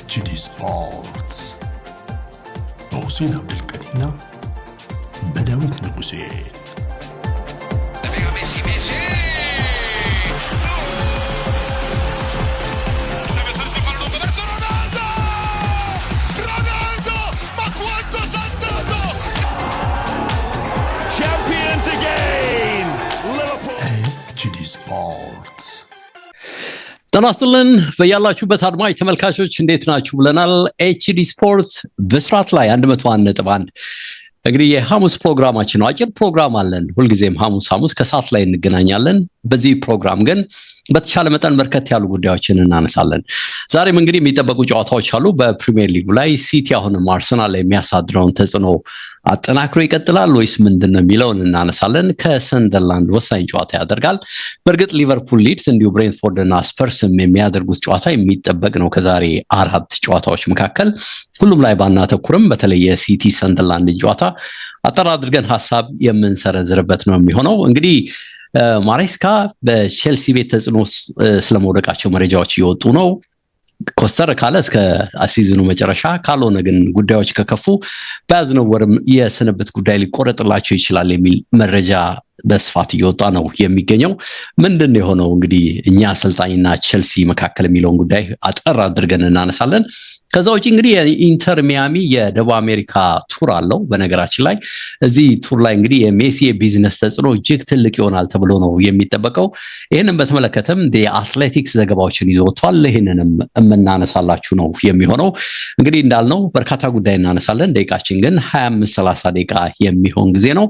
HD Sports በሁሴን አብዱልቀዲና በዳዊት ንጉሴ Champions again Liverpool HD Sports ተናስተልን በያላችሁበት አድማጭ ተመልካቾች እንዴት ናችሁ ብለናል። ኤችዲ ስፖርት በስራት ላይ 101.1 እንግዲህ የሐሙስ ፕሮግራማችን ነው። አጭር ፕሮግራም አለን። ሁልጊዜም ሐሙስ ከሰዓት ላይ እንገናኛለን። በዚህ ፕሮግራም ግን በተቻለ መጠን በርከት ያሉ ጉዳዮችን እናነሳለን። ዛሬም እንግዲህ የሚጠበቁ ጨዋታዎች አሉ። በፕሪሚየር ሊጉ ላይ ሲቲ አሁንም አርሰናል ላይ የሚያሳድረውን ተጽዕኖ አጠናክሮ ይቀጥላል ወይስ ምንድነው የሚለውን እናነሳለን። ከሰንደርላንድ ወሳኝ ጨዋታ ያደርጋል። በእርግጥ ሊቨርፑል ሊድስ እንዲሁ ብሬንትፎርድ እና ስፐርስም የሚያደርጉት ጨዋታ የሚጠበቅ ነው። ከዛሬ 4 ጨዋታዎች መካከል ሁሉም ላይ ባናተኩርም በተለይ የሲቲ ሰንደርላንድ ጨዋታ አጠር አድርገን ሐሳብ የምንሰረዝርበት ነው የሚሆነው። እንግዲህ ማሬስካ በቼልሲ ቤት ተጽዕኖ ስለመውደቃቸው መረጃዎች እየወጡ ነው። ኮስተር ካለ እስከ ሲዝኑ መጨረሻ ካልሆነ ግን ጉዳዮች ከከፉ በያዝነው ወርም የስንብት ጉዳይ ሊቆረጥላቸው ይችላል የሚል መረጃ በስፋት እየወጣ ነው የሚገኘው። ምንድነው የሆነው እንግዲህ እኛ አሰልጣኝና ቼልሲ መካከል የሚለውን ጉዳይ አጠር አድርገን እናነሳለን። ከዛ ውጪ እንግዲህ የኢንተር ሚያሚ የደቡብ አሜሪካ ቱር አለው። በነገራችን ላይ እዚህ ቱር ላይ እንግዲህ የሜሲ የቢዝነስ ተጽዕኖ እጅግ ትልቅ ይሆናል ተብሎ ነው የሚጠበቀው። ይህንን በተመለከተም የአትሌቲክስ ዘገባዎችን ይዞ ወጥቷል። ይህንንም የምናነሳላችሁ ነው የሚሆነው። እንግዲህ እንዳልነው በርካታ ጉዳይ እናነሳለን። ደቂቃችን ግን 25-30 ደቂቃ የሚሆን ጊዜ ነው።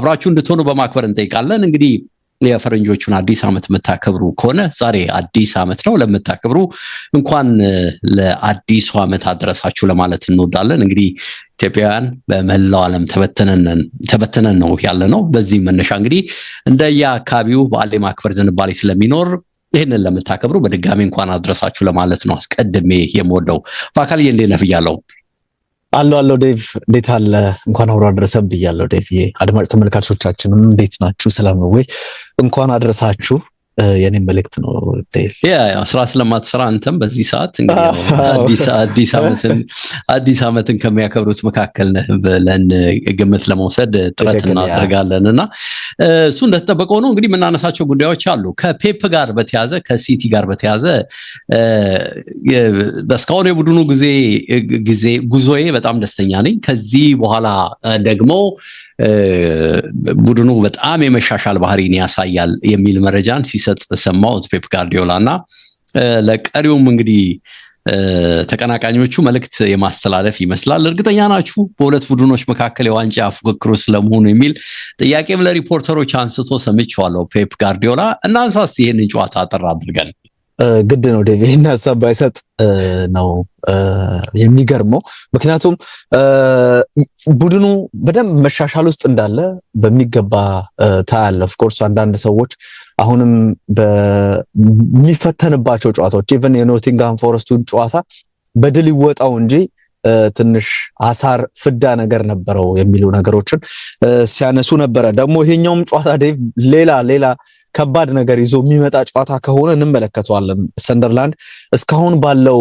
አብራችሁ እንድትሆኑ በማክበር እንጠይቃለን። እንግዲህ የፈረንጆቹን አዲስ ዓመት የምታከብሩ ከሆነ ዛሬ አዲስ ዓመት ነው። ለምታከብሩ እንኳን ለአዲሱ ዓመት አደረሳችሁ ለማለት እንወዳለን። እንግዲህ ኢትዮጵያውያን በመላው ዓለም ተበተነን ነው ያለነው። በዚህ መነሻ እንግዲህ እንደየአካባቢው በዓል የማክበር ዝንባሌ ስለሚኖር ይህንን ለምታከብሩ በድጋሚ እንኳን አደረሳችሁ ለማለት ነው አስቀድሜ የምወደው። በአካል እንዴት ነህ ብያለሁ። አሎ ዴቭ እንዴት አለ? እንኳን አብሮ አደረሰን ብያለሁ ዴቭዬ። አድማጭ ተመልካቾቻችንም እንዴት ናችሁ? ሰላም ነው ወይ? እንኳን አደረሳችሁ የኔ መልእክት ነው ዴቭ። ስራ ስለማትሰራ አንተም በዚህ ሰዓት እንግዲህ አዲስ ዓመትን ከሚያከብሩት መካከል ነህ ብለን ግምት ለመውሰድ ጥረት እናደርጋለን እና እሱ እንደተጠበቀው ነው። እንግዲህ የምናነሳቸው ጉዳዮች አሉ። ከፔፕ ጋር በተያዘ ከሲቲ ጋር በተያዘ በስካሁን የቡድኑ ጉዞዬ በጣም ደስተኛ ነኝ። ከዚህ በኋላ ደግሞ ቡድኑ በጣም የመሻሻል ባህሪን ያሳያል የሚል መረጃን ሲሰጥ ሰማሁት ፔፕ ጋርዲዮላ እና ለቀሪውም እንግዲህ ተቀናቃኞቹ መልእክት የማስተላለፍ ይመስላል። እርግጠኛ ናችሁ በሁለት ቡድኖች መካከል የዋንጫ ፉክክሩ ስለመሆኑ የሚል ጥያቄም ለሪፖርተሮች አንስቶ ሰምቼዋለሁ ፔፕ ጋርዲዮላ። እናንሳስ ይሄንን ጨዋታ አጠር አድርገን ግድ ነው ዴቭ ይሄን ሐሳብ ባይሰጥ ነው የሚገርመው። ምክንያቱም ቡድኑ በደንብ መሻሻል ውስጥ እንዳለ በሚገባ ታያለ። ኦፍ ኮርስ አንዳንድ ሰዎች አሁንም በሚፈተንባቸው ጨዋታዎች ኢቭን የኖቲንግሃም ፎረስቱን ጨዋታ በድል ይወጣው እንጂ ትንሽ አሳር ፍዳ ነገር ነበረው የሚሉ ነገሮችን ሲያነሱ ነበረ። ደግሞ ይሄኛውም ጨዋታ ዴቭ ሌላ ከባድ ነገር ይዞ የሚመጣ ጨዋታ ከሆነ እንመለከተዋለን። ሰንደርላንድ እስካሁን ባለው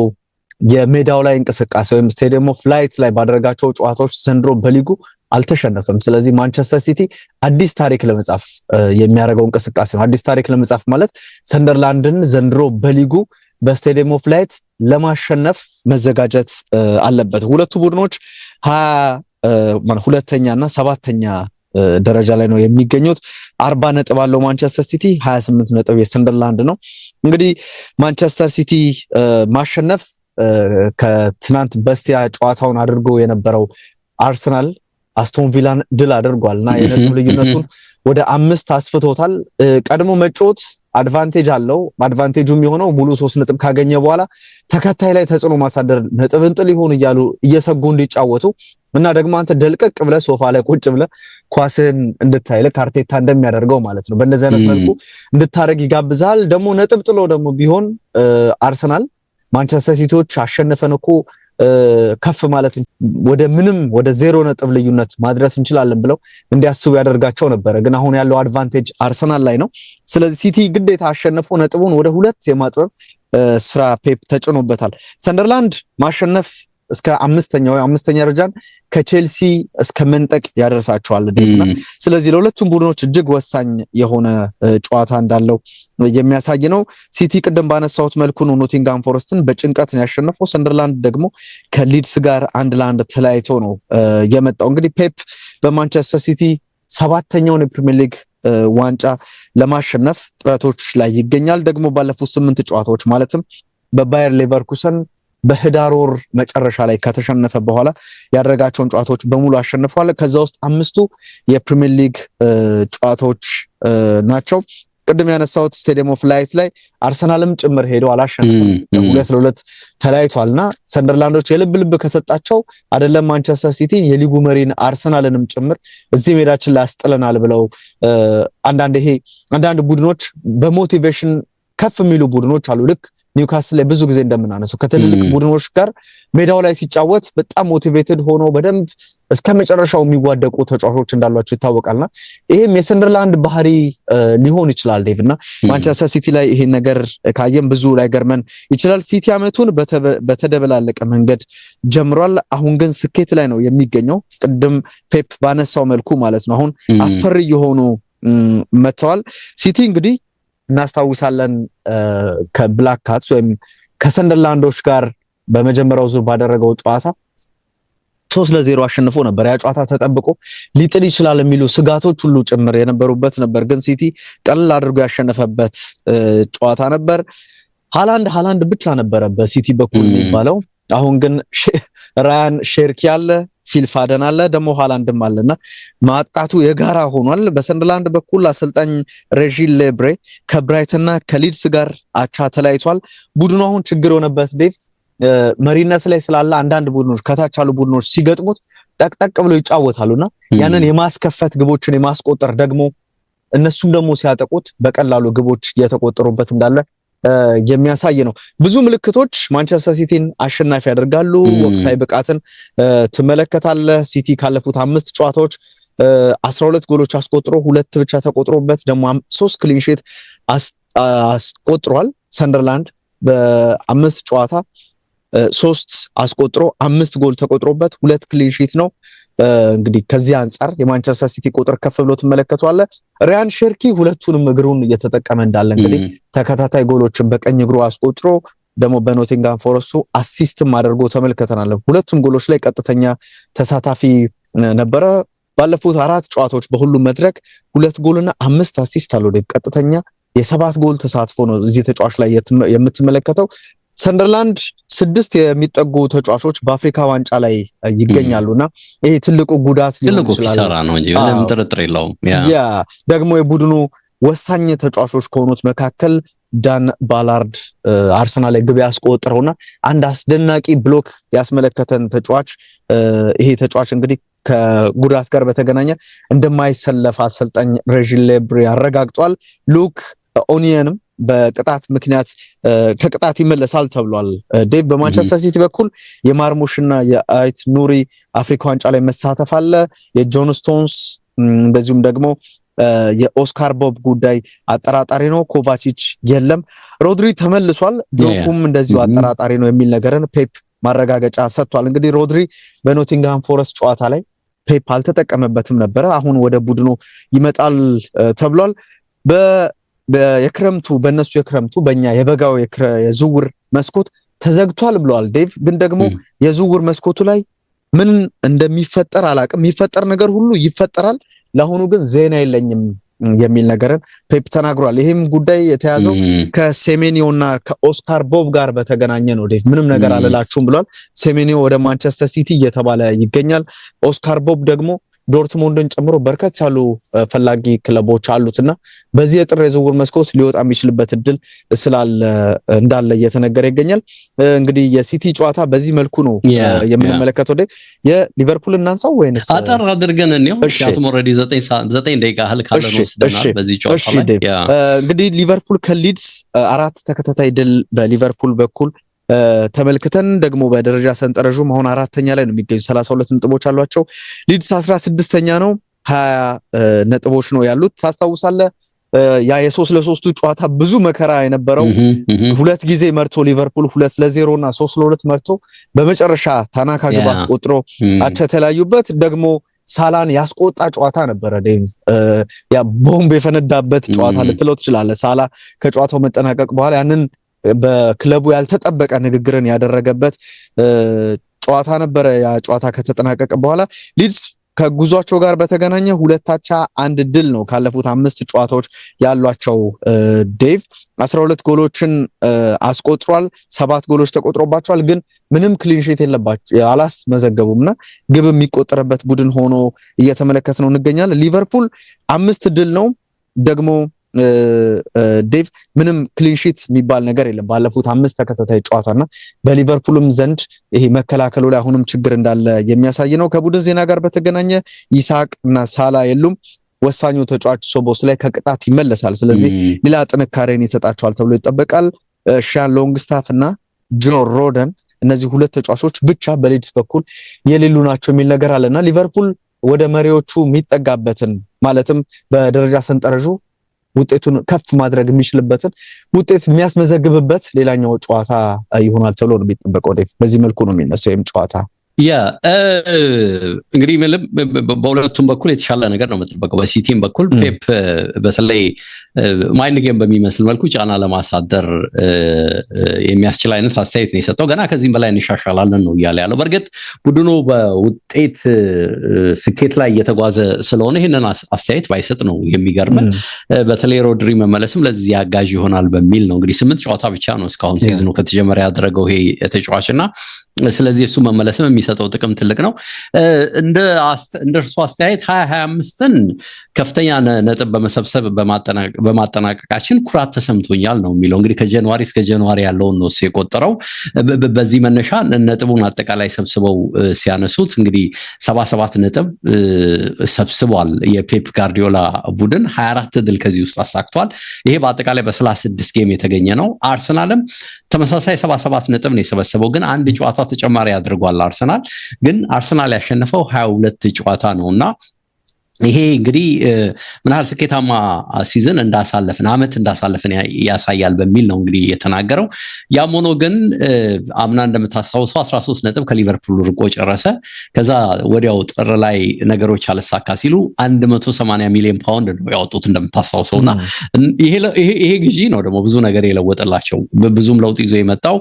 የሜዳው ላይ እንቅስቃሴ ወይም ስቴዲየም ኦፍ ላይት ላይ ባደረጋቸው ጨዋታዎች ዘንድሮ በሊጉ አልተሸነፈም። ስለዚህ ማንቸስተር ሲቲ አዲስ ታሪክ ለመጻፍ የሚያደርገው እንቅስቃሴ ነው። አዲስ ታሪክ ለመጻፍ ማለት ሰንደርላንድን ዘንድሮ በሊጉ በስቴዲየም ኦፍ ላይት ለማሸነፍ መዘጋጀት አለበት። ሁለቱ ቡድኖች 22ኛና 7ኛ ደረጃ ላይ ነው የሚገኙት። 40 ነጥብ አለው ማንቸስተር ሲቲ፣ 28 ነጥብ የሰንደርላንድ ነው። እንግዲህ ማንቸስተር ሲቲ ማሸነፍ ከትናንት በስቲያ ጨዋታውን አድርጎ የነበረው አርሰናል አስቶን ቪላን ድል አድርጓልና የነጥብ ልዩነቱን ወደ 5 አስፍቶታል። ቀድሞ መጫወት አድቫንቴጅ አለው። አድቫንቴጁም የሆነው ሙሉ 3 ነጥብ ካገኘ በኋላ ተከታይ ላይ ተጽዕኖ ማሳደር ነጥብን ጥል ይሆን እያሉ እየሰጉ እንዲጫወቱ እና ደግሞ አንተ ደልቀቅ ብለ ሶፋ ላይ ቁጭ ብለ ኳስን እንድታይ ለካርቴታ እንደሚያደርገው ማለት ነው። በእንደዚህ አይነት መልኩ እንድታረግ ይጋብዛል። ደግሞ ነጥብ ጥሎ ደግሞ ቢሆን አርሰናል ማንቸስተር ሲቲዎች አሸነፈን እኮ ከፍ ማለት ወደ 0 ነጥብ ልዩነት ማድረስ እንችላለን ብለው እንዲያስቡ ያደርጋቸው ነበር። ግን አሁን ያለው አድቫንቴጅ አርሰናል ላይ ነው። ስለዚህ ሲቲ ግዴታ አሸነፈው ነጥቡን ወደ 2 የማጥበብ ስራ ፔፕ ተጭኖበታል። ሰንደርላንድ ማሸነፍ እስከ አምስተኛ ደረጃን ከቼልሲ እስከ መንጠቅ ያደርሳቸዋል ዴና ስለዚህ ለሁለቱም ቡድኖች እጅግ ወሳኝ የሆነ ጨዋታ እንዳለው የሚያሳይ ነው። ሲቲ ቅድም ባነሳሁት መልኩ ነው ኖቲንጋም ፎረስትን በጭንቀት ነው ያሸነፈው። ሰንደርላንድ ደግሞ ከሊድስ ጋር 1-1 ተለያይቶ ነው የመጣው። እንግዲህ ፔፕ በማንቸስተር ሲቲ 7ኛውን የፕሪሚየር ሊግ ዋንጫ ለማሸነፍ ጥረቶች ላይ ይገኛል። ደግሞ ባለፉት 8 ጨዋታዎች ማለትም በባየር ሌቨርኩሰን በህዳር ወር መጨረሻ ላይ ከተሸነፈ በኋላ ያደረጋቸውን ጨዋታዎች በሙሉ አሸንፏል። ከዛ ውስጥ 5ቱ የፕሪሚየር ሊግ ጨዋታዎች ናቸው። ቅድም ያነሳሁት ስቴዲየም ኦፍ ላይት ላይ አርሰናልም ጭምር ሄደው አላሸነፈም፣ 2-2 ተለያይቷልና ሰንደርላንዶች የልብ ከሰጣቸው አይደለም ማንቸስተር ሲቲ የሊጉ መሪን አርሰናልንም ጭምር እዚህ ሜዳችን ላይ አስጥለናል ብለው አንዳንድ ቡድኖች በሞቲቬሽን ከፍ የሚሉ ቡድኖች አሉ። ልክ ኒውካስል ላይ ብዙ ጊዜ እንደምናነሳው ከትልልቅ ቡድኖች ጋር ሜዳው ላይ ሲጫወት በጣም ሞቲቬትድ ሆኖ በደንብ እስከ መጨረሻው የሚዋደቁ ተጫዋቾች እንዳሏቸው ይታወቃልና ይሄም የሰንደርላንድ ባህሪ ሊሆን ይችላል ዴቭና ማንቸስተር ሲቲ ላይ ይሄን ነገር ካየም ብዙ ላይ ገርመን ይችላል። ሲቲ አመቱን በተደበላለቀ መንገድ ጀምሯል። አሁን ግን ስኬት ላይ ነው የሚገኘው። ቅድም ፔፕ ባነሳው መልኩ ማለት ነው። አሁን አስፈሪ የሆኑ መተዋል። ሲቲ እንግዲህ እናስታውሳለን ከብላክ ካትስ ወይም ከሰንደርላንዶች ጋር በመጀመሪያው ዙር ባደረገው ጨዋታ 3-0 አሸንፎ ነበር። ያ ጨዋታ ተጠብቆ ሊጥል ይችላል የሚሉ ስጋቶች ሁሉ ጭምር የነበሩበት ነበር። ግን ሲቲ ቀለል አድርጎ ያሸነፈበት ጨዋታ ነበር። ሃላንድ ብቻ ነበረ በሲቲ በኩል የሚባለው። አሁን ግን ራያን ሼርኪ አለ፣ ፊል ፋደን አለ፣ ደግሞ ሃላንድም አለና ማጥቃቱ የጋራ ሆኗል። በሰንደርላንድ በኩል አሰልጣኝ ሬጂን ሌብሬ ከብራይተንና ከሊድስ ጋር አቻ ተለያይቷል። ቡድኑ አሁን ችግር የሆነበት ዴቭ መሪነት ላይ ስላለ አንዳንድ ቡድኖች ከታች ያሉ ቡድኖች ሲገጥሙት ጠቅጠቅ ብሎ ይጫወታሉና ያንን የማስከፈት ግቦችን የማስቆጠር ደግሞ እነሱም ደግሞ ሲያጠቁት በቀላሉ ግቦች እየተቆጠሩበት እንዳለ የሚያሳይ ነው። ብዙ ምልክቶች ማንቸስተር ሲቲን አሸናፊ ያደርጋሉ። ወቅታዊ ብቃትን ትመለከታለህ። ሲቲ ካለፉት 5 ጨዋታዎች 12 ጎሎች አስቆጥሮ 2 ብቻ ተቆጥሮበት ደግሞ 3 ክሊን ሺት አስቆጥሯል። ሰንደርላንድ በ5 ጨዋታ 3 አስቆጥሮ 5 ጎል ተቆጥሮበት 2 ክሊን ሺት ነው። እንግዲህ ከዚህ አንፃር የማንቸስተር ሲቲ ቁጥር ከፍ ብሎ ትመለከቷለ። ሪያን ሼርኪ ሁለቱንም እግሩን እየተጠቀመ እንዳለ እንግዲህ ተከታታይ ጎሎችን በቀኝ እግሩ አስቆጥሮ ደግሞ በኖቲንጋም ፎረስቱ አሲስትም አድርጎ ተመልክተናል። ሁለቱም ጎሎች ላይ ቀጥተኛ ተሳታፊ ነበረ። ባለፉት 4 ጨዋታዎች በሁሉም መድረክ 2 ጎልና 5 አሲስት አለው። ቀጥተኛ የ7 ጎል ተሳትፎ ነው እዚህ ተጫዋች ላይ የምትመለከተው። ሰንደርላንድ 6 የሚጠጉ ተጫዋቾች በአፍሪካ ዋንጫ ላይ ይገኛሉና ይሄ ትልቁ ጉዳት ሊሆን ይችላል። ትልቁ ነው እንጂ ምንም ጥርጥር የለውም። ያ ደግሞ የቡድኑ ወሳኝ ተጫዋቾች ከሆኑት መካከል ዳን ባላርድ አርሰናል ላይ ግብ ያስቆጠረውና አንድ አስደናቂ ብሎክ ያስመለከተን ተጫዋች ይሄ ተጫዋች እንግዲህ ከጉዳት ጋር በተገናኘ እንደማይሰለፍ አሰልጣኝ ሬጂን ሌብሬ ያረጋግጧል። ሉክ ኦኒየንም በቅጣት ምክንያት ከቅጣት ይመለሳል ተብሏል። ዴቭ በማንቸስተር ሲቲ በኩል የማርሙሽና የአይት ኑሪ አፍሪካ ዋንጫ ላይ መሳተፍ አለ። የጆን ስቶንስ እንደዚሁም ደግሞ የኦስካር ቦብ ጉዳይ አጠራጣሪ ነው። ኮቫቺች የለም። ሮድሪ ተመልሷል። ዶኩም እንደዚሁ አጠራጣሪ ነው የሚል ነገርን ፔፕ ማረጋገጫ ሰጥቷል። እንግዲህ ሮድሪ በኖቲንግሃም ፎረስት ጨዋታ ላይ ፔፕ አልተጠቀመበትም ነበረ። አሁን ወደ ቡድኑ ይመጣል ተብሏል። በእነሱ የክረምቱ በእኛ የበጋው የዝውውር መስኮት ተዘግቷል ብለዋል ዴቭ። ግን ደግሞ የዝውውር መስኮቱ ላይ ምን እንደሚፈጠር አላቅም። የሚፈጠር ነገር ሁሉ ይፈጠራል። ለአሁኑ ግን ዜና የለኝም የሚል ነገርን ፔፕ ተናግሯል። ይህም ጉዳይ የተያዘው ከሴሜኒዮና ከኦስካር ቦብ ጋር በተገናኘ ነው ዴቭ። ምንም ነገር አልላችሁም ብሏል። ሴሜኒዮ ወደ ማንቸስተር ሲቲ እየተባለ ይገኛል። ኦስካር ቦብ ደግሞ ዶርትሙንድን ጨምሮ በርከት ያሉ ፈላጊ ክለቦች አሉትና በዚህ የጥር የዝውውር መስኮት ሊወጣ የሚችልበት እድል እንዳለ እየተነገረ ይገኛል። እንግዲህ የሲቲ ጨዋታ በዚህ መልኩ ነው የምንመለከተው። የሊቨርፑል እናንሳው ወይንስ አጠር አድርገን እንየው? ምክንያቱም ኦልሬዲ 9 ደቂቃ ያህል ካለን ወስደናል በዚህ ጨዋታ ላይ። እንግዲህ ሊቨርፑል ከሊድስ 4 ተከታታይ ድል በሊቨርፑል በኩል ተመልክተን ደግሞ በደረጃ ሰንጠረዡ አሁን 4ኛ ላይ ነው የሚገኙ 32 ነጥቦች አሏቸው። ሊድስ 16ኛ ነው 20 ነጥቦች ነው ያሉት። ታስታውሳለህ ያ የ3-3ቱ ጨዋታ ብዙ መከራ የነበረው ሁለት ጊዜ መርቶ ሊቨርፑል 2-0 እና 3-2 መርቶ በመጨረሻ ታናካ ግብ አስቆጥሮ አቻ ተለያዩበት ደግሞ ሳላን ያስቆጣ ጨዋታ ነበረ። ዴቭ ያ ቦምብ የፈነዳበት ጨዋታ ልትለው ትችላለህ። ሳላ ከጨዋታው መጠናቀቅ በኋላ ያንን በክለቡ ያልተጠበቀ ንግግርን ያደረገበት ጨዋታ ነበረ። ያ ጨዋታ ከተጠናቀቀ በኋላ ሊድስ ከጉዟቸው ጋር በተገናኘ 2-1 ድል ነው ካለፉት 5 ጨዋታዎች ያሏቸው። ዴቭ 12 ጎሎችን አስቆጥሯል፣ 7 ጎሎች ተቆጥሮባቸዋል፣ ግን ምንም ክሊን ሺት የለባቸው አላስመዘገቡምና ግብ የሚቆጠርበት ቡድን ሆኖ እየተመለከትነው እንገኛለን። ሊቨርፑል 5 ድል ነው ደግሞ ዴቭ ምንም ክሊን ሺት የሚባል ነገር የለም ባለፉት 5 ተከታታይ ጨዋታና በሊቨርፑልም ዘንድ ይሄ መከላከሉ ላይ አሁንም ችግር እንዳለ የሚያሳይ ነው። ከቡድን ዜና ጋር በተገናኘ ኢሳቅ እና ሳላ የሉም። ወሳኙ ተጫዋች ሶቦስ ላይ ከቅጣት ይመለሳል። ስለዚህ ሌላ ጥንካሬን ይሰጣቸዋል ተብሎ ይጠበቃል። ሻን ሎንግስታፍ እና ጆ ሮደን እነዚህ ሁለት ተጫዋቾች ብቻ በሊድስ በኩል የሌሉ ናቸው የሚል ነገር አለና ሊቨርፑል ወደ መሪዎቹ የሚጠጋበትን ማለትም በደረጃ ሰንጠረዡ ውጤቱን ከፍ ማድረግ የሚችልበትን ውጤት የሚያስመዘግብበት ሌላኛው ጨዋታ ይሆናል ተብሎ ነው የሚጠበቀው። በዚህ መልኩ ነው የሚነሳው ይህም ጨዋታ። እንግዲህ በሁለቱም በኩል የተሻለ ነገር ነው የምጠበቀው። በሲቲም በኩል ፔፕ በተለይ ማይንድ ጌም በሚመስል መልኩ ጫና ለማሳደር የሚያስችል አይነት አስተያየት ነው የሰጠው። ገና ከዚህም በላይ እንሻሻላለን ነው እያለ ያለው። በእርግጥ ቡድኑ በውጤት ስኬት ላይ እየተጓዘ ስለሆነ ይህንን አስተያየት ባይሰጥ ነው የሚገርመን። በተለይ ሮድሪ መመለስም ለዚህ አጋዥ ይሆናል በሚል ነው። እንግዲህ 8 ጨዋታ ብቻ ነው እስካሁን ሲዝኑ ከተጀመረ ያደረገው ይሄ ተጫዋችና ስለዚህ እሱ መመለስም የሚሰጠው ጥቅም ትልቅ ነው። እንደ እርሱ አስተያየት 2025ን ከፍተኛ ነጥብ በመሰብሰብ በማጠናቀቃችን ኩራት ተሰምቶኛል ነው የሚለው። እንግዲህ ከጃንዋሪ እስከ ጃንዋሪ ያለውን ነው የቆጠረው። በዚህ መነሻ ነጥቡን አጠቃላይ ሰብስበው ሲያነሱት እንግዲህ 77 ነጥብ ሰብስቧል የፔፕ ጋርዲዮላ ቡድን። 24 ድል ከዚህ ውስጥ አሳክቷል። ይሄ በአጠቃላይ በ36 ጌም የተገኘ ነው። አርሰናልም ተመሳሳይ 77 ነጥብ ነው የሰበሰበው፣ ግን አንድ ጨዋታ ተጨማሪ አድርጓል። አርሰናል ግን አርሰናል ያሸነፈው 22 ጨዋታ ነውና ይሄ እንግዲህ ምን ያህል ስኬታማ ሲዝን እንዳሳለፍን አመት እንዳሳለፍን ያሳያል በሚል ነው እንግዲህ የተናገረው። ያም ሆኖ ግን አምና እንደምታስታውሰው 13 ነጥብ ከሊቨርፑል ርቆ ጨረሰ። ከዛ ወዲያው ጥር ላይ ነገሮች አልሳካ ሲሉ 180 ሚሊዮን ፓውንድ ነው ያወጡት እንደምታስታውሰውና ይሄ ግዢ ነው ደግሞ ብዙ ነገር የለወጠላቸው። ብዙም ለውጥ ይዞ የመጣው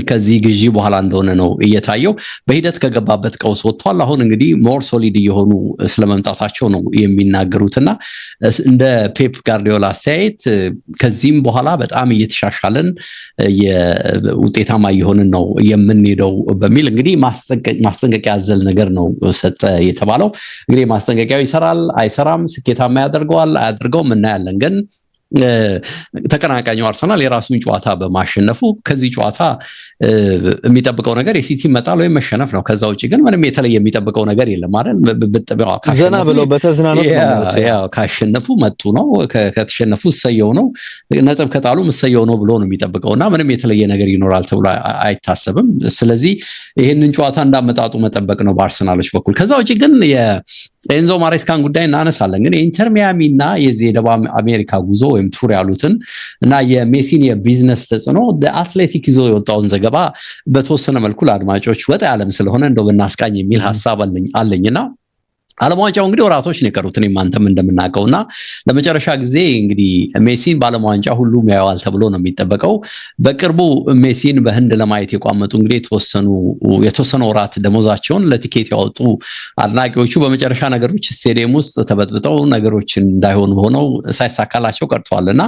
ከዚህ ግዢ በኋላ እንደሆነ ነው እየታየው። በሂደት ከገባበት ቀውስ ወጥቷል። አሁን እንግዲህ ሞር ሶሊድ የሆኑ ስለመምጣታቸው ነው የሚናገሩትና እንደ ፔፕ ጋርዲዮላ አስተያየት ከዚህም በኋላ በጣም እየተሻሻለን ውጤታማ እየሆንን ነው የምንሄደው በሚል እንግዲህ ማስጠንቀቂያ ያዘል ነገር ነው ሰጠ የተባለው። እንግዲህ ማስጠንቀቂያው ይሰራል አይሰራም፣ ስኬታማ ያደርገዋል አያደርገውም እናያለን። ግን ተቀናቃኙ አርሰናል የራሱን ጨዋታ በማሸነፉ ከዚህ ጨዋታ የሚጠብቀው ነገር የሲቲ መጣል ወይም መሸነፍ ነው። ከዛ ውጪ ግን ምንም የተለየ የሚጠብቀው ነገር የለም አይደል? ዘና ብለው በተዝናኖት ያው ካሸነፉ መጡ ነው፣ ከተሸነፉ እሰየው ነው፣ ነጥብ ከጣሉ እሰየው ነው ብሎ ነው የሚጠብቀውና ምንም የተለየ ነገር ይኖራል ተብሎ አይታሰብም። ስለዚህ ይሄንን ጨዋታ እንዳመጣጡ መጠበቅ ነው በአርሰናሎች በኩል። ከዛ ውጪ ግን የኤንዞ ማሬስካን ጉዳይ እናነሳለን። ግን የኢንተር ሚያሚ እና የዚህ የደቡብ አሜሪካ ጉዞ ወይም ቱር ያሉትን እና የሜሲን የቢዝነስ ተጽዕኖ አትሌቲክ ይዞ የወጣውን ዘገባ በተወሰነ መልኩ ለአድማጮች ወጣ ያለም ስለሆነ እንደው ብናስቃኝ የሚል ሐሳብ አለኝና ዓለም ዋንጫው እንግዲህ ወራቶች ነው የቀሩት እኔም አንተም እንደምናውቀውና ለመጨረሻ ጊዜ እንግዲህ ሜሲን በዓለም ዋንጫ ሁሉም ያየዋል ተብሎ ነው የሚጠበቀው። በቅርቡ ሜሲን በህንድ ለማየት የቋመጡ እንግዲህ የተወሰኑ ወራት ደሞዛቸውን ለቲኬት ያወጡ አድናቂዎቹ በመጨረሻ ነገሮች ስቴዲየም ውስጥ ተበጥብጠው ነገሮች እንዳይሆኑ ሆነው ሳይሳካላቸው ቀርተዋልና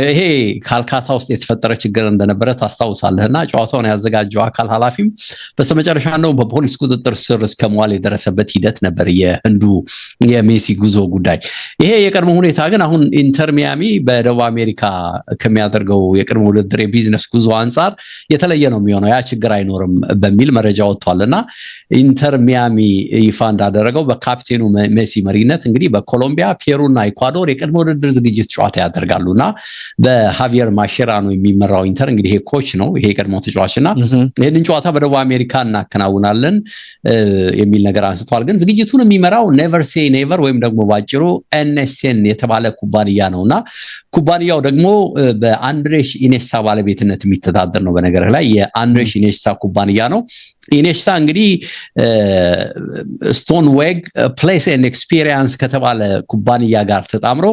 ይሄ ካልካታ ውስጥ የተፈጠረ ችግር እንደነበረ ታስታውሳለህና ጨዋታውን ያዘጋጀው አካል ኃላፊም በስተመጨረሻ ነው በፖሊስ ቁጥጥር ስር እስከመዋል የደረሰበት ሂደት ነበር የህንዱ የሜሲ ጉዞ ጉዳይ። ይሄ የቀድሞ ሁኔታ ግን አሁን ኢንተር ሚያሚ በደቡብ አሜሪካ ከሚያደርገው የቅድሞ ውድድር የቢዝነስ ጉዞ አንጻር የተለየ ነው የሚሆነው፣ ያ ችግር አይኖርም በሚል መረጃ ወጥቷልና ኢንተር ሚያሚ ይፋ እንዳደረገው በካፕቴኑ ሜሲ መሪነት እንግዲህ በኮሎምቢያ፣ ፔሩና ኢኳዶር የቅድሞ ውድድር ዝግጅት ጨዋታ ያደርጋሉና በሃቪየር ማሼራኖ የሚመራው ኢንተር እንግዲህ ይሄ ኮች ነው፣ ይሄ የቀድሞ ተጫዋችና ይሄንን ጨዋታ በደቡብ አሜሪካ እናከናውናለን የሚል ነገር አንስቷል። ግን ዝግጅቱን የሚመራው ኔቨር ሴይ ኔቨር ወይም ደግሞ ባጭሩ ኤንኤስኤን የተባለ ኩባንያ ነውና ኩባንያው ደግሞ በአንድሬሽ ኢኔስታ ባለቤትነት የሚተዳደር ነው። በነገር ላይ የአንድሬሽ ኢኔስታ ኩባንያ ነው። ኢኔስታ እንግዲህ ስቶን ዌግ ፕሌስ ኤንድ ኤክስፒሪየንስ ከተባለ ኩባንያ ጋር ተጣምሮ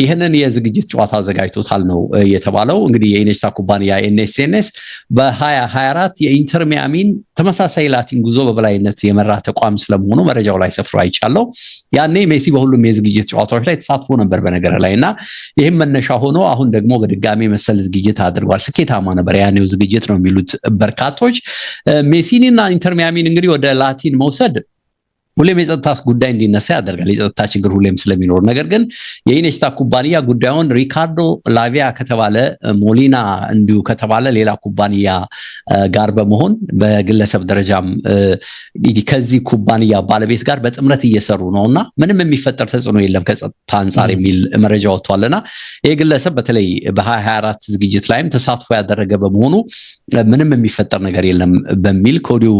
ይህንን የዝግጅት ጨዋታ አዘጋጅቶታል ነው የተባለው። እንግዲህ የኢኔስታ ኩባንያ ኤንኤስኤንኤስ በ2024 የኢንተር ሚያሚን ተመሳሳይ ላቲን ጉዞ በበላይነት የመራ ተቋም ስለመሆኑ መረጃው ላይ ሰፍሮ አይቻለው። ያኔ ሜሲ በሁሉም የዝግጅት ጨዋታዎች ላይ ተሳትፎ ነበር በነገር ላይና ይህም መነሻ ሆኖ አሁን ደግሞ በድጋሚ መሰል ዝግጅት አድርጓል። ስኬታማ ነበር ያኔው ዝግጅት ነው የሚሉት በርካቶች። ሜሲኒና ኢንተር ሚያሚን እንግዲህ ወደ ላቲን መውሰድ ሁሌም የጸጥታ ጉዳይ እንዲነሳ ያደርጋል። የጸጥታ ችግር ሁሌም ስለሚኖር፣ ነገር ግን የኢኔስታ ኩባንያ ጉዳዩን ሪካርዶ ላቪያ ከተባለ ሞሊና እንዲሁ ከተባለ ሌላ ኩባንያ ጋር በመሆን በግለሰብ ደረጃም ከዚህ ኩባንያ ባለቤት ጋር በጥምረት እየሰሩ ነውና ምንም የሚፈጠር ተጽዕኖ የለም ከጸጥታ አንጻር የሚል መረጃ ወጥቷልና ይህ ግለሰብ በተለይ በ2024 ዝግጅት ላይም ተሳትፎ ያደረገ በመሆኑ ምንም የሚፈጠር ነገር የለም በሚል ከወዲሁ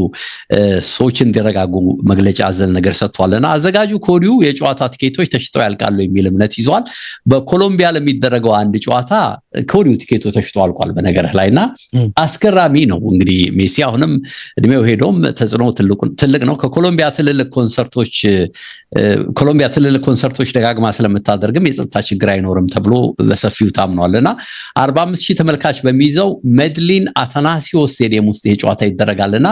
ሰዎች እንዲረጋጉ መግለጫ አዘል ነገር ሰጥቷልና አዘጋጁ ከወዲሁ የጨዋታ ቲኬቶች ተሽጠው ያልቃሉ የሚል እምነት ይዟል። በኮሎምቢያ ለሚደረገው አንድ ጨዋታ ከወዲሁ ቲኬቶች ተሽጠው አልቋል በነገርህ ላይና አስገራሚ ነው። እንግዲህ ሜሲ አሁንም እድሜው ሄዶም ተጽዕኖ ትልቅ ነው። ኮሎምቢያ ትልልቅ ኮንሰርቶች ደጋግማ ስለምታደርግም የጸጥታ ችግር አይኖርም ተብሎ በሰፊው ታምኗልና 45,000 ተመልካች በሚይዘው ሜድሊን አታናሲዮ ስቴዲየም ውስጥ ይሄ ጨዋታ ይደረጋልና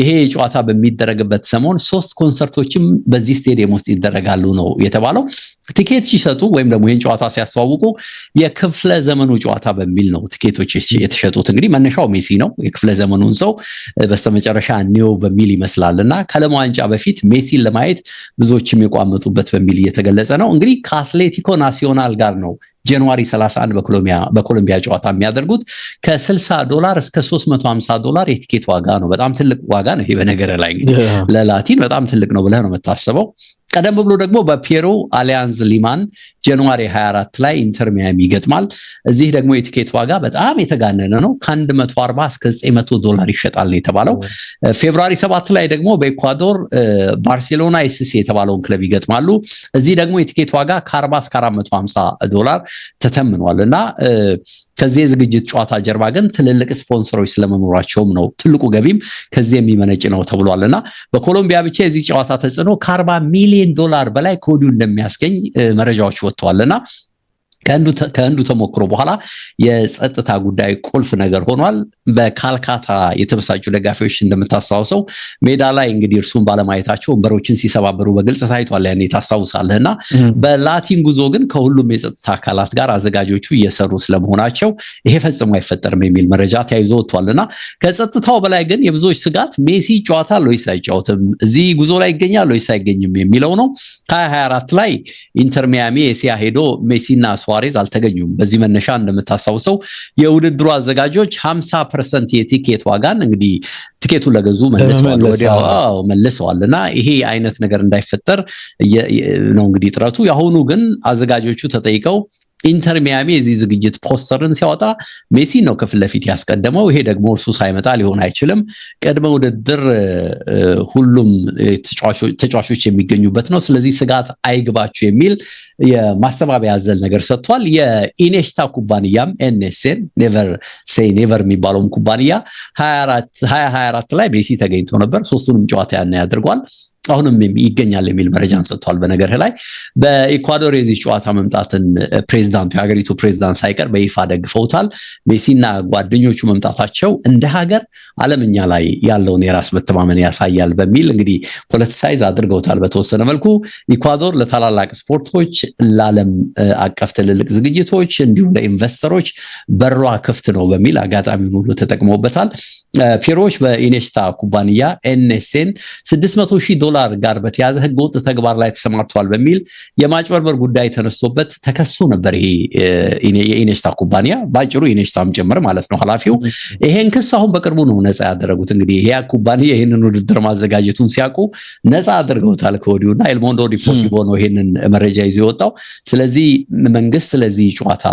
ይሄ ጨዋታ በሚደረግበት ሰሞን 3 ኮንሰርቶችም በዚህ ስቴዲየም ውስጥ ይደረጋሉ ነው የተባለው። ቲኬት ሲሰጡ ወይም ደግሞ ይሄን ጨዋታ ሲያስተዋውቁ የክፍለ ዘመኑ ጨዋታ በሚል ነው ቲኬቶች የተሸጡት። እንግዲህ መነሻው ሜሲ ነው። የክፍለ ዘመኑን ሰው በስተመጨረሻ ኒዮ በሚል ይመስላልና ከዓለም ዋንጫ በፊት ሜሲን ለማየት ብዙዎችም የቋመጡበት በሚል እየተገለጸ ነው። እንግዲህ ከአትሌቲኮ ናሲዮናል ጋር ነው ጃንዋሪ 31 በኮሎምቢያ ጨዋታ የሚያደርጉት ከ$60 እስከ $350 የቲኬት ዋጋ ነው። በጣም ትልቅ ዋጋ ነው ይሄ በነገር ላይ እንግዲህ ለላቲን በጣም ትልቅ ነው ብለህ ነው የምታስበው። ቀደም ብሎ ደግሞ በፔሩ አሊያንዝ ሊማን ጃንዋሪ 24 ላይ ኢንተር ሚያሚ ይገጥማል። እዚህ ደግሞ የቲኬት ዋጋ በጣም የተጋነነ ነው። ከ$140 እስከ $900 ይሸጣል የተባለው። ፌብሩዋሪ 7 ላይ ደግሞ በኢኳዶር ባርሴሎና ኤስሲ የተባለውን ክለብ ይገጥማሉ። እዚህ ደግሞ የቲኬት ዋጋ ከ$40 እስከ $450 ተተምኗልና ከዚህ የዝግጅት ጨዋታ ጀርባ ግን ትልልቅ ስፖንሰሮች ስለመኖራቸውም ነው ትልቁ ገቢም ከዚህ የሚመነጭ ነው ተብሏልና በኮሎምቢያ ብቻ የዚህ ጨዋታ ተጽዕኖ ከ$40 ሚሊዮን በላይ ከወዲሁ እንደሚያስገኝ መረጃዎች ወጥተዋልና ከህንዱ ተሞክሮ በኋላ የጸጥታ ጉዳይ ቁልፍ ነገር ሆኗል። በካልካታ የተበሳጩ ደጋፊዎች እንደምታስታውሰው ሜዳ ላይ እንግዲህ እርሱን ባለማየታቸው ወንበሮችን ሲሰባበሩ በግልጽ ታይቷል። ያኔ ታስታውሳለህና በላቲን ጉዞ ግን ከሁሉም የጸጥታ አካላት ጋር አዘጋጆቹ እየሰሩ ስለመሆናቸው ይሄ ፈጽሞ አይፈጠርም የሚል መረጃ ተያይዞ ወጥቷልና ከጸጥታው በላይ ግን የብዙዎች ስጋት ሜሲ ጨዋታ ወይስ አይጫወትም፣ እዚህ ጉዞ ላይ ይገኛል ወይስ አይገኝም የሚለው ነው። 2024 ላይ ኢንተር ሚያሚ ኤሲያ ሄዶ ሜሲና ሱዋሬዝ አልተገኙም። በዚህ መነሻ እንደምታስታውሰው የውድድሩ አዘጋጆች 50% የቲኬት ዋጋን እንግዲህ ቲኬቱን ለገዙ መልሰዋልና ይሄ አይነት ነገር እንዳይፈጠር ነው እንግዲህ ጥረቱ። ያሁኑ ግን አዘጋጆቹ ተጠይቀው ኢንተር ሚያሚ የዚህ ዝግጅት ፖስተርን ሲያወጣ ሜሲ ነው ከፊት ለፊት ያስቀደመው። ይሄ ደግሞ እርሱ ሳይመጣ ሊሆን አይችልም፣ ቅድመ ውድድር ሁሉም ተጫዋቾች የሚገኙበት ነው፣ ስለዚህ ስጋት አይግባችሁ የሚል የማስተባበያ ያዘል ነገር ሰጥቷል። የኢኔስታ ኩባንያም ኤንኤስኤን ኔቨር ሴይ ኔቨር የሚባለውም ኩባንያ 2024 ላይ ሜሲ ተገኝቶ ነበር፣ ሶስቱንም ጨዋታ ያደርጓል፣ አሁንም ይገኛል የሚል መረጃን ሰጥቷል። በነገር ላይ በኢኳዶር የዚህ ጨዋታ መምጣትን ፕሬዝዳንቱ የሀገሪቱ ፕሬዝዳንት ሳይቀር በይፋ ደግፈውታል። ሜሲና ጓደኞቹ መምጣታቸው እንደ ሀገር ዓለምኛ ላይ ያለውን የራስ መተማመን ያሳያል በሚል እንግዲህ ፖለቲሳይዝ አድርገውታል በተወሰነ መልኩ። ኢኳዶር ለታላላቅ ስፖርቶች፣ ለዓለም አቀፍ ትልልቅ ዝግጅቶች እንዲሁም ለኢንቨስተሮች በሯ ክፍት ነው በሚል አጋጣሚውን ሁሉ ተጠቅመውበታል። ፔሮች በኢኔስታ ኩባንያ ኤንኤስኤን $600,000 ጋር በተያዘ ህገወጥ ተግባር ላይ ተሰማርቷል በሚል የማጭበርበር ጉዳይ ተነስቶበት ተከሶ ነበር። ይሄ የኢኔስታ ኩባንያ ባጭሩ ኢኔስታም ጭምር ማለት ነው ኃላፊው። ይሄን ክስ አሁን በቅርቡ ነው ነፃ ያደረጉት። እንግዲህ ይሄ ኩባንያ ይሄንን ውድድር ማዘጋጀቱን ሲያውቁ ነፃ አድርገውታል ከወዲሁና ኤልሞንዶ ዲፖርቲቮ ነው ይሄንን መረጃ ይዞ የወጣው። ስለዚህ መንግስት ስለዚህ ጨዋታ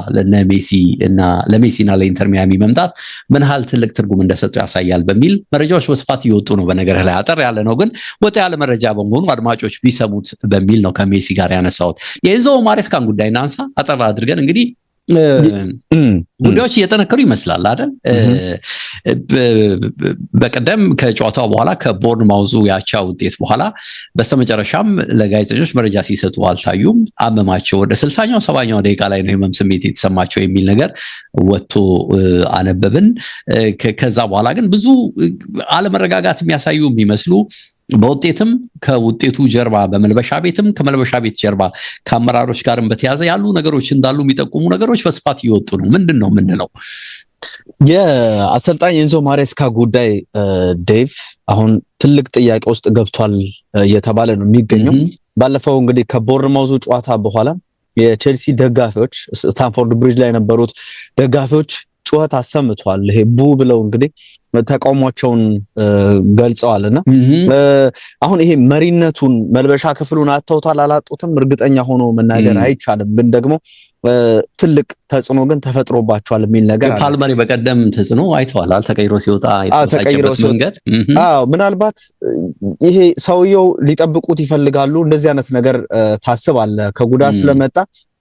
ለሜሲና ለኢንተር ሚያሚ መምጣት ምን ያህል ትልቅ ትርጉም እንደሰጠው ያሳያል በሚል መረጃዎች በስፋት እየወጡ ነው። በነገር ላይ አጠር ያለ ነው ግን ወጣ ያለ መረጃ በመሆኑ አድማጮች ቢሰሙት በሚል ነው ከሜሲ ጋር ያነሳሁት። የኤንዞ ማሬስካን ጉዳይ እናንሳ አጠር አድርገን። እንግዲህ ጉዳዮች እየጠነከሩ ይመስላል አይደል? በቀደም ከጨዋታው በኋላ ከቦርንማውዙ ያቻ ውጤት በኋላ በስተመጨረሻም ለጋዜጠኞች መረጃ ሲሰጡ አልታዩም። አመማቸው። ወደ 60ኛው 70ኛው ደቂቃ ላይ ነው የህመም ስሜት የተሰማቸው የሚል ነገር ወጥቶ አነበብን። ከዛ በኋላ ግን ብዙ አለመረጋጋት የሚያሳዩ የሚመስሉ በውጤትም ከውጤቱ ጀርባ በመልበሻ ቤትም ከመልበሻ ቤት ጀርባ ከአመራሮች ጋርም በተያዘ ያሉ ነገሮች እንዳሉ የሚጠቁሙ ነገሮች በስፋት እየወጡ ነው። ምንድነው ምንለው? የአሰልጣኝ ኤንዞ ማሬስካ ጉዳይ ዴቭ አሁን ትልቅ ጥያቄ ውስጥ ገብቷል እየተባለ ነው የሚገኘው። ባለፈው እንግዲህ ከቦርንማውዙ ጨዋታ በኋላ የቼልሲ ደጋፊዎች ስታንፎርድ ብሪጅ ላይ የነበሩት ደጋፊዎች ጩኸት አሰምቷል። ይሄ ቡ ብለው እንግዲህ ተቃውሟቸውን ገልጸዋልና አሁን ይሄ መሪነቱን መልበሻ ክፍሉን አጥተውታል አላጡትም እርግጠኛ ሆኖ መናገር አይቻልም። ግን ደግሞ ትልቅ ተጽዕኖ ግን ተፈጥሮባቸዋል የሚል ነገር አለ። ፓልመሪ በቀደም ተጽዕኖ አይተዋል ተቀይሮ ሲወጣ የተሳጨበት መንገድ። ምናልባት ይሄ ሰውየው ሊጠብቁት ይፈልጋሉ እንደዚህ አይነት ነገር ታስባለ። ከጉዳት ስለመጣ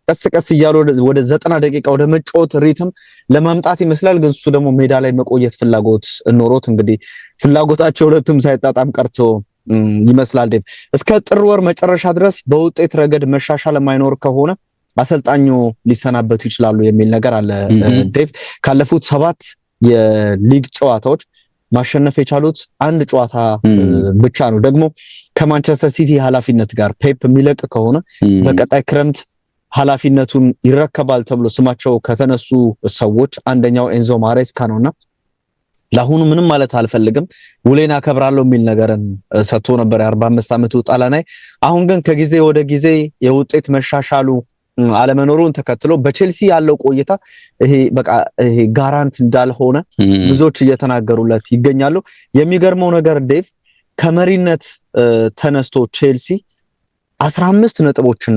ቀስ ቀስ እያሉ ወደ 90 ደቂቃ ወደ መጫወት ሪትም ለማምጣት ይመስላል። ግን እሱ ደግሞ ሜዳ ላይ መቆየት ፍላጎት ኖሮት እንግዲህ ፍላጎታቸው ሁለቱም ሳይጣጣም ቀርቶ ይመስላል። ዴቭ እስከ ጥር ወር መጨረሻ ድረስ በውጤት ረገድ መሻሻል የማይኖር ከሆነ አሰልጣኙ ሊሰናበቱ ይችላሉ የሚል ነገር አለ። ዴቭ ካለፉት 7 የሊግ ጨዋታዎች ማሸነፍ የቻሉት አንድ ጨዋታ ብቻ ነው። ደግሞ ከማንቸስተር ሲቲ ኃላፊነት ጋር ፔፕ የሚለቅ ከሆነ በቀጣይ ክረምት ኃላፊነቱን ይረከባል ተብሎ ስማቸው ከተነሱ ሰዎች አንደኛው ኤንዞ ማሬስካ ነውና ለአሁኑ ምንም ማለት አልፈልግም ውሌን አከብራለሁ የሚል ነገርን ሰጥቶ ነበር 45 ዓመቱ ጣሊያናዊ። አሁን ግን ከጊዜ ወደ ጊዜ የውጤት መሻሻሉ አለመኖሩን ተከትሎ በቼልሲ ያለው ቆይታ ይሄ በቃ ይሄ ጋራንት እንዳልሆነ ብዙዎች እየተናገሩለት ይገኛሉ። የሚገርመው ነገር ዴቭ ከመሪነት ተነስቶ ቼልሲ 15 ነጥቦችን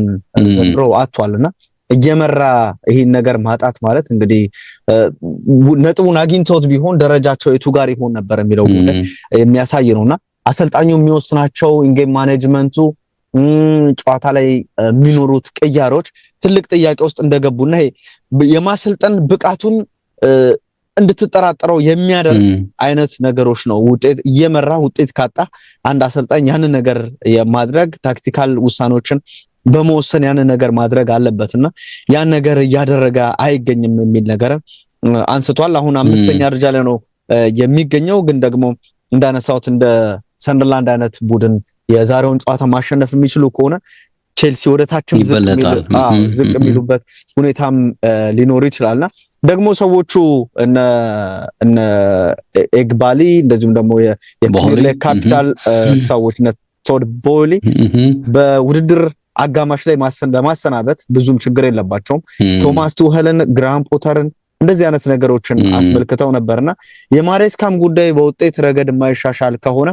ዘንድሮ አጥቷልና እየመራ ይሄን ነገር ማጣት ማለት እንግዲህ ነጥቡን አግኝተውት ቢሆን ደረጃቸው የቱ ጋር ይሆን ነበር የሚለው ጉዳይ የሚያሳይ ነውና አሰልጣኙ የሚወስናቸው ኢንጌም ማኔጅመንቱ ጨዋታ ላይ የሚኖሩት ቅያሮች ትልቅ ጥያቄ ውስጥ እንደገቡና የማሰልጠን ብቃቱን እንድትጠራጠረው የሚያደርግ አይነት ነገሮች ነው። ውጤት እየመራ ውጤት ካጣ አንድ አሰልጣኝ ያንን ነገር የማድረግ ታክቲካል ውሳኔዎችን በመወሰን ያንን ነገር ማድረግ አለበትና ያን ነገር እያደረገ አይገኝም የሚል ነገር አንስቷል። አሁን 5ኛ ደረጃ ላይ ነው የሚገኘው። ግን ደግሞ እንዳነሳውት እንደ ሰንደርላንድ አይነት ቡድን የዛሬውን ጨዋታ ማሸነፍ የሚችሉ ከሆነ ቼልሲ ወደ ታችም ዝቅ የሚሉበት ሁኔታም ሊኖር ይችላልና ደግሞ ሰዎቹ እነ ኤግባሊ እንደዚሁም ደግሞ የፕሪሚየር ካፒታል ሰዎች እነ ቶድ ቦሊ በውድድር አጋማሽ ላይ ለማሰናበት ብዙም ችግር የለባቸውም። ቶማስ ቱኸልን፣ ግራም ፖተርን እንደዚህ አይነት ነገሮችን አስመልክተው ነበርና የማሬስካም ጉዳይ በውጤት ረገድ የማይሻሻል ከሆነ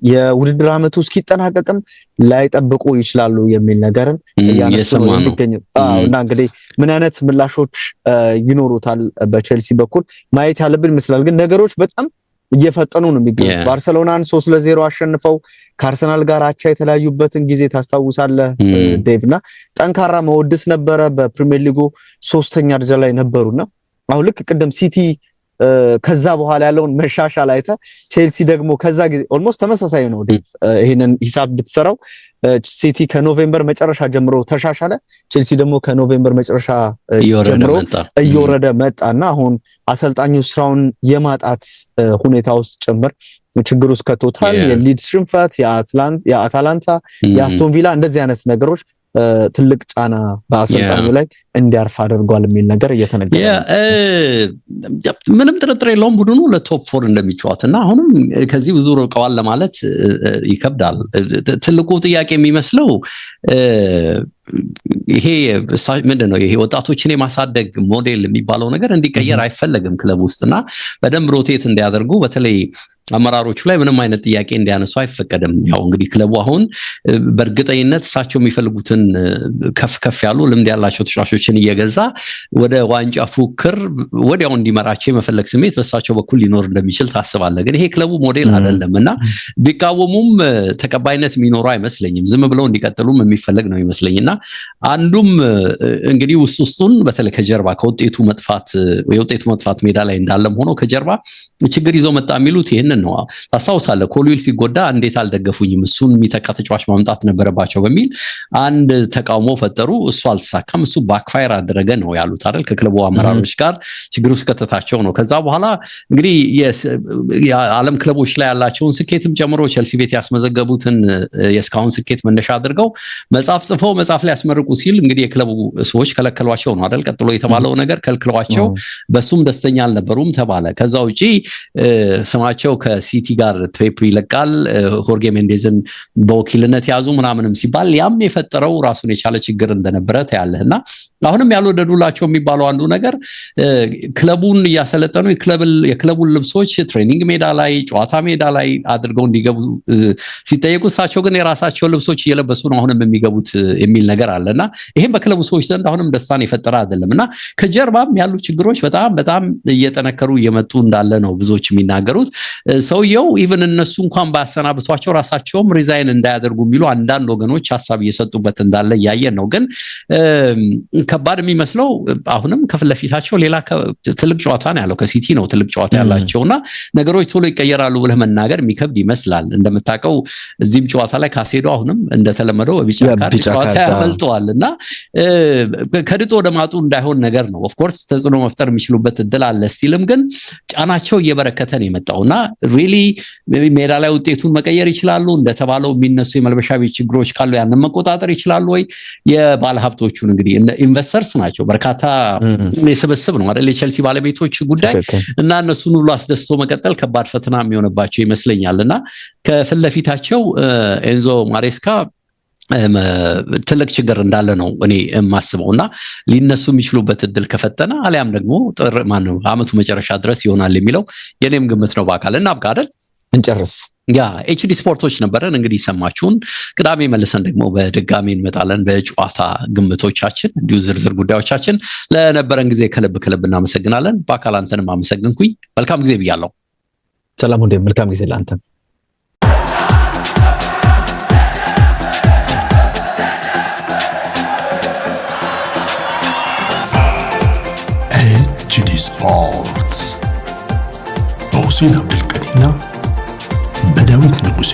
የውድድር ዓመቱ እስኪጠናቀቅም ላይጠብቁ ይችላሉ የሚል ነገርን ያነሱ የሚገኙ እና እንግዲህ ምን አይነት ምላሾች ይኖሩታል በቼልሲ በኩል ማየት ያለብን ይመስላል። ግን ነገሮች በጣም እየፈጠኑ ነው የሚገኙት። ባርሴሎናን 3-0 አሸንፈው ከአርሰናል ጋር አቻ የተለያዩበትን ጊዜ ታስታውሳለህ ዴቭና ጠንካራ መወድስ ነበረ። በፕሪሚየር ሊጉ 3ኛ ደረጃ ላይ ነበሩና አሁን ልክ ቅድም ሲቲ ከዛ በኋላ ያለውን መሻሻል አይተ ቼልሲ ደግሞ ከዛ ጊዜ ኦልሞስት ተመሳሳይ ነው። ይሄንን ሂሳብ ብትሰራው ሲቲ ከኖቬምበር መጨረሻ ጀምሮ ተሻሻለ፣ ቼልሲ ደግሞ ከኖቬምበር መጨረሻ ጀምሮ እየወረደ መጣና አሁን አሰልጣኙ ስራውን የማጣት ሁኔታ ውስጥ ጭምር ችግር ውስጥ ከቶታል። የሊድስ ሽንፈት፣ የአታላንታ፣ የአስቶን ቪላ እንደዚህ አይነት ነገሮች ትልቅ ጫና በአሰልጣኙ ላይ እንዲያርፍ አድርጓል የሚል ነገር እየተነገረ ምንም ጥርጥር የለውም ቡድኑ ለቶፕ 4 እንደሚጫወትና አሁንም ከዚህ ብዙ ርቀዋል ለማለት ይከብዳል። ትልቁ ጥያቄ የሚመስለው ይሄ ምንድነው ይሄ ወጣቶችን የማሳደግ ሞዴል የሚባለው ነገር እንዲቀየር አይፈለግም ክለብ ውስጥና በደንብ ሮቴት እንዲያደርጉ በተለይ አመራሮቹ ላይ ምንም አይነት ጥያቄ እንዲያነሱ አይፈቀድም። ያው እንግዲህ ክለቡ አሁን በእርግጠኝነት እሳቸው የሚፈልጉትን ከፍ ያሉ ልምድ ያላቸው ተጫዋቾችን እየገዛ ወደ ዋንጫ ፉክክር ወዲያው እንዲመራቸው የመፈለግ ስሜት በእሳቸው በኩል ሊኖር እንደሚችል ታስባለህ። ግን ይሄ ክለቡ ሞዴል አይደለምና ቢቃወሙም ተቀባይነት የሚኖረው አይመስለኝም። ዝም ብለው እንዲቀጥሉም የሚፈልግ ነው ይመስለኝና አንዱም እንግዲህ ውስጡን በተለይ ከጀርባ ከውጤቱ መጥፋት ሜዳ ላይ እንዳለም ሆኖ ከጀርባ ችግር ይዞ መጣ የሚሉት ይሄንን ነው። ታስታውሳለህ ኮልዊል ሲጎዳ እንዴት አልደገፉኝም እሱን የሚተካ ተጫዋች ማምጣት ነበረባቸው በሚል አንድ ተቃውሞ ፈጠሩ። እሱ አልተሳካም። እሱ ባክፋየር አደረገ ነው ያሉት አይደል? ከክለቡ አመራሮች ጋር ችግር ውስጥ ከተታቸው ነው። ከዛ በኋላ እንግዲህ የዓለም ክለቦች ላይ ያላቸውን ስኬትም ጨምሮ ቸልሲ ቤት ያስመዘገቡትን የእስካሁን ስኬት መነሻ አድርገው መጽሐፍ ጽፈው መጽሐፍ ላይ ያስመርቁ ሲል እንግዲህ የክለቡ ሰዎች ከለከሏቸው ነው አይደል? ቀጥሎ የተባለው ነገር ከልክለዋቸው በሱም ደስተኛ አልነበሩም ተባለ። ከዛ ውጪ ስማቸው ከሲቲ ጋር ትሬፕ ይለቃል፣ ሆርጌ ሜንዴዝን በወኪልነት ያዙ ምናምንም ሲባል ያም የፈጠረው ራሱን የቻለ ችግር እንደነበረ ታያለህና አሁንም ያልወደዱላቸው የሚባለው አንዱ ነገር ክለቡን እያሰለጠኑ የክለቡን ልብሶች ትሬኒንግ ሜዳ ላይ ጨዋታ ሜዳ ላይ አድርገው እንዲገቡ ሲጠየቁ እሳቸው ግን የራሳቸው ልብሶች እየለበሱ ነው አሁንም የሚገቡት የሚል ነገር አለና ይሄም በክለቡ ሰዎች ዘንድ አሁንም ደስታን የፈጠረ አይደለምና ከጀርባም ያሉ ችግሮች በጣም እየጠነከሩ እየመጡ እንዳለ ነው ብዙዎች የሚናገሩት። ሰውየው ኢቭን እነሱ እንኳን ባሰናብቷቸው ራሳቸውም ሪዛይን እንዳያደርጉ የሚሉ አንዳንድ ወገኖች ሐሳብ እየሰጡበት እንዳለ ያየን ነው። ግን ከባድ የሚመስለው አሁንም ከፊት ለፊታቸው ሌላ ትልቅ ጨዋታ ነው ያለው። ከሲቲ ነው ትልቅ ጨዋታ ያላቸውና ነገሮች ቶሎ ይቀየራሉ ብለህ መናገር የሚከብድ ይመስላል። እንደምታውቀው እዚህም ጨዋታ ላይ ካሴዶ አሁንም እንደተለመደው ቢጫ ካርድ ጨዋታ ያመልጠዋልና ከድጦ ወደ ማጡ እንዳይሆን ነገር ነው። ኦፍ ኮርስ ተጽዕኖ መፍጠር የሚችሉበት እድል አለ። ስቲልም ግን ጫናቸው እየበረከተ ነው የመጣውና ሪሊ ሜዳ ላይ ውጤቱን መቀየር ይችላሉ? እንደተባለው የሚነሱ የመልበሻ ቤት ችግሮች ካሉ ያንን መቆጣጠር ይችላሉ ወይ? የባለ ሀብቶቹን እንግዲህ ኢንቨስተርስ ናቸው በርካታ የስብስብ ነው አይደል የቼልሲ ባለቤቶች ጉዳይ እና እነሱን ሁሉ አስደስቶ መቀጠል ከባድ ፈተና የሚሆንባቸው ይመስለኛልና ከፊት ለፊታቸው ኤንዞ ማሬስካ ትልቅ ችግር እንዳለ ነው እኔ የማስበውና ሊነሱ የሚችሉበት እድል ከፈተና አሊያም ደግሞ አመቱ መጨረሻ ድረስ ይሆናል የሚለው የኔም ግምት ነው። በአካል እናብቃ አይደል? እንጨርስ። ኤችዲ ስፖርቶች ነበረን እንግዲህ ሰማችሁን። ቅዳሜ መልሰን ደግሞ በድጋሚ እንመጣለን በጨዋታ ግምቶቻችን እንዲሁ ዝርዝር ጉዳዮቻችን። ለነበረን ጊዜ ከልብ እናመሰግናለን። በአካል አንተንም አመሰግንኩኝ። መልካም ጊዜ ብያለሁ። ሰላም ሁሉ መልካም ጊዜ ለአንተ። ኤችዲ ስፖርትስ በሁሴን አብዱልቀኒና በዳዊት ንጉሴ